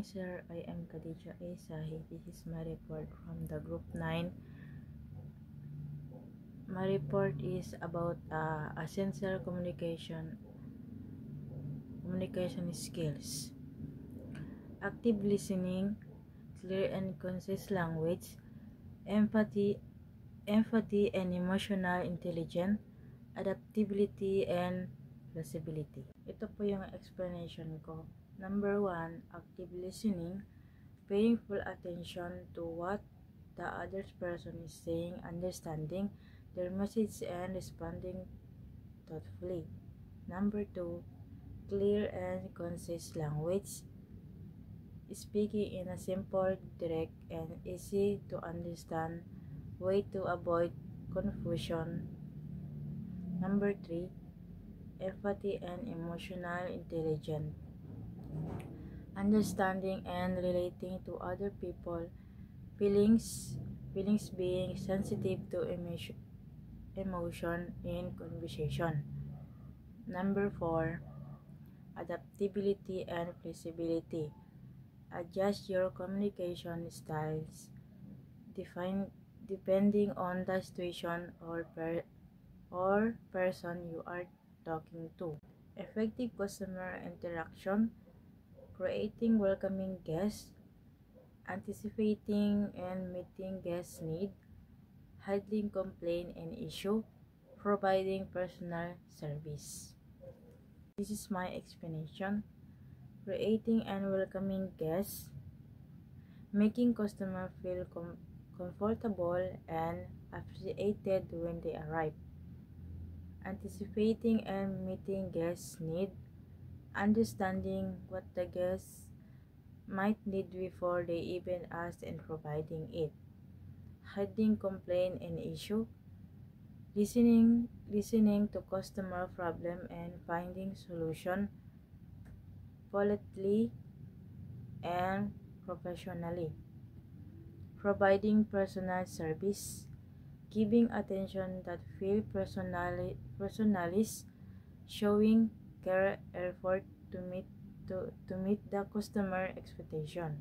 sir. I am Khadija A. Sahi. This is my report from the group 9. My report is about essential communication skills. Active listening, clear and concise language, empathy and emotional intelligence, adaptability and flexibility. Ito po yung explanation ko. Number 1, active listening, paying full attention to what the other person is saying, understanding their message and responding thoughtfully. Number 2, clear and concise language, speaking in a simple, direct, and easy to understand way to avoid confusion. Number 3, empathy and emotional intelligence, understanding and relating to other people, feelings being sensitive to emotion in conversation. Number 4, adaptability and flexibility, adjust your communication styles depending on the situation or person you are talking to. Effective customer interaction, creating welcoming guests, anticipating and meeting guests' need, handling complaint and issue, providing personal service. This is my explanation. Creating and welcoming guests, making customer feel comfortable and appreciated when they arrive. Anticipating and meeting guests' need, understanding what the guests might need before they even ask and providing it. Handling complaint and issue, listening to customer problem and finding solution politely and professionally. Providing personal service, giving attention that feel personalized, showing care effort to meet the customer expectation.